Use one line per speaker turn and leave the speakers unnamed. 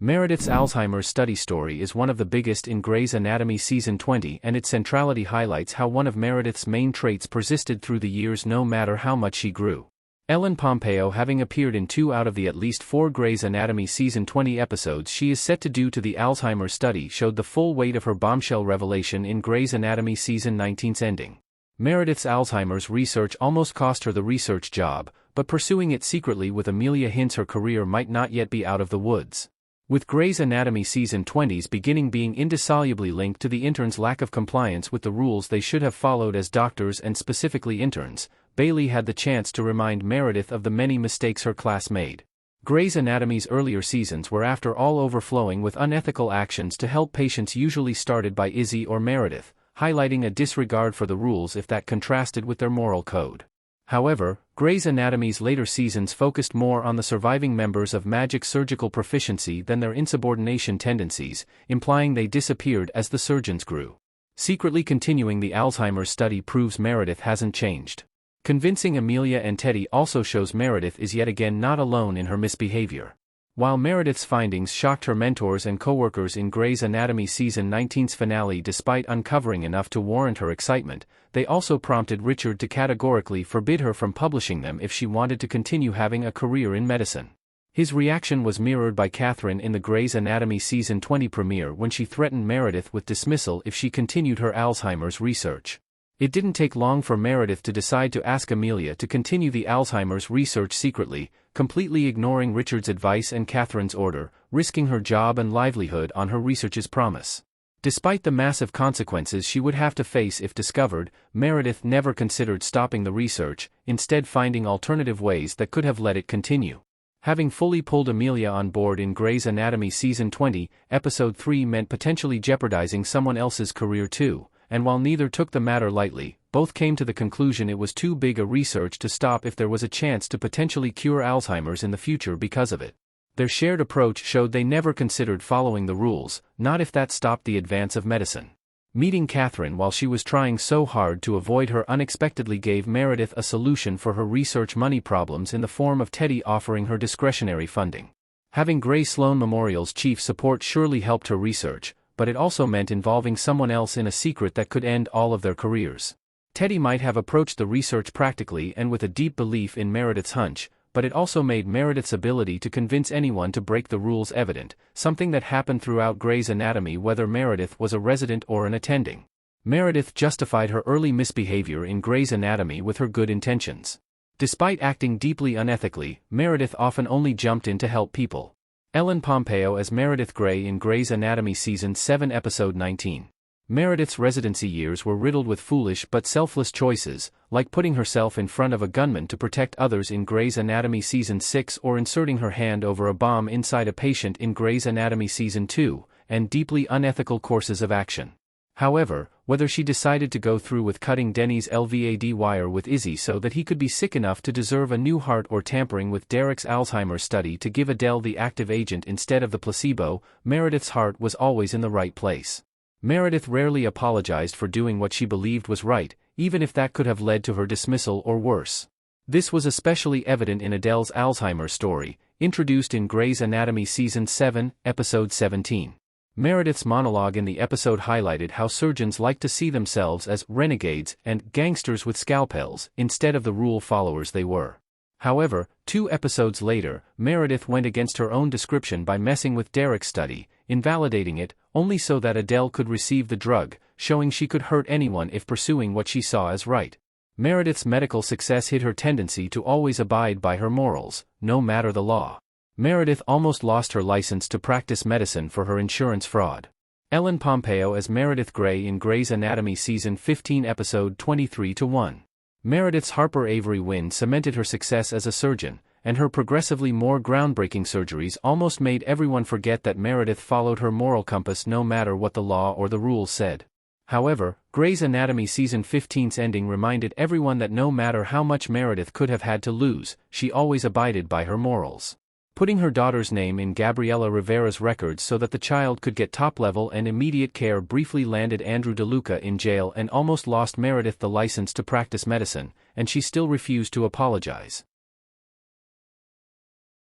Meredith's Alzheimer's study story is one of the biggest in Grey's Anatomy Season 20, and its centrality highlights how one of Meredith's main traits persisted through the years no matter how much she grew. Ellen Pompeo, having appeared in 2 out of the at least 4 Grey's Anatomy Season 20 episodes she is set to do to the Alzheimer's study, showed the full weight of her bombshell revelation in Grey's Anatomy Season 19's ending. Meredith's Alzheimer's research almost cost her the research job, but pursuing it secretly with Amelia hints her career might not yet be out of the woods. With Grey's Anatomy Season 20's beginning being indissolubly linked to the interns' lack of compliance with the rules they should have followed as doctors and specifically interns, Bailey had the chance to remind Meredith of the many mistakes her class made. Grey's Anatomy's earlier seasons were after all overflowing with unethical actions to help patients, usually started by Izzy or Meredith, highlighting a disregard for the rules if that contrasted with their moral code. However, Grey's Anatomy's later seasons focused more on the surviving members of Magic's surgical proficiency than their insubordination tendencies, implying they disappeared as the surgeons grew. Secretly continuing the Alzheimer's study proves Meredith hasn't changed. Convincing Amelia and Teddy also shows Meredith is yet again not alone in her misbehavior. While Meredith's findings shocked her mentors and co-workers in Grey's Anatomy Season 19's finale despite uncovering enough to warrant her excitement, they also prompted Richard to categorically forbid her from publishing them if she wanted to continue having a career in medicine. His reaction was mirrored by Catherine in the Grey's Anatomy Season 20 premiere when she threatened Meredith with dismissal if she continued her Alzheimer's research. It didn't take long for Meredith to decide to ask Amelia to continue the Alzheimer's research secretly, completely ignoring Richard's advice and Catherine's order, risking her job and livelihood on her research's promise. Despite the massive consequences she would have to face if discovered, Meredith never considered stopping the research, instead finding alternative ways that could have let it continue. Having fully pulled Amelia on board in Grey's Anatomy Season 20, Episode 3 meant potentially jeopardizing someone else's career too, and while neither took the matter lightly, both came to the conclusion it was too big a research to stop if there was a chance to potentially cure Alzheimer's in the future because of it. Their shared approach showed they never considered following the rules, not if that stopped the advance of medicine. Meeting Catherine while she was trying so hard to avoid her unexpectedly gave Meredith a solution for her research money problems in the form of Teddy offering her discretionary funding. Having Grey Sloan Memorial's chief support surely helped her research, but it also meant involving someone else in a secret that could end all of their careers. Teddy might have approached the research practically and with a deep belief in Meredith's hunch, but it also made Meredith's ability to convince anyone to break the rules evident, something that happened throughout Grey's Anatomy whether Meredith was a resident or an attending. Meredith justified her early misbehavior in Grey's Anatomy with her good intentions. Despite acting deeply unethically, Meredith often only jumped in to help people. Ellen Pompeo as Meredith Grey in Grey's Anatomy Season 7 Episode 19. Meredith's residency years were riddled with foolish but selfless choices, like putting herself in front of a gunman to protect others in Grey's Anatomy Season 6 or inserting her hand over a bomb inside a patient in Grey's Anatomy Season 2, and deeply unethical courses of action. However, whether she decided to go through with cutting Denny's LVAD wire with Izzy so that he could be sick enough to deserve a new heart or tampering with Derek's Alzheimer's study to give Adele the active agent instead of the placebo, Meredith's heart was always in the right place. Meredith rarely apologized for doing what she believed was right, even if that could have led to her dismissal or worse. This was especially evident in Adele's Alzheimer's story, introduced in Grey's Anatomy Season 7, Episode 17. Meredith's monologue in the episode highlighted how surgeons like to see themselves as renegades and gangsters with scalpels instead of the rule followers they were. However, 2 episodes later, Meredith went against her own description by messing with Derek's study, invalidating it, only so that Adele could receive the drug, showing she could hurt anyone if pursuing what she saw as right. Meredith's medical success hid her tendency to always abide by her morals, no matter the law. Meredith almost lost her license to practice medicine for her insurance fraud. Ellen Pompeo as Meredith Grey in Grey's Anatomy Season 15 Episode 23-1. Meredith's Harper Avery win cemented her success as a surgeon, and her progressively more groundbreaking surgeries almost made everyone forget that Meredith followed her moral compass no matter what the law or the rules said. However, Grey's Anatomy Season 15's ending reminded everyone that no matter how much Meredith could have had to lose, she always abided by her morals. Putting her daughter's name in Gabriela Rivera's records so that the child could get top-level and immediate care briefly landed Andrew DeLuca in jail and almost lost Meredith the license to practice medicine, and she still refused to apologize.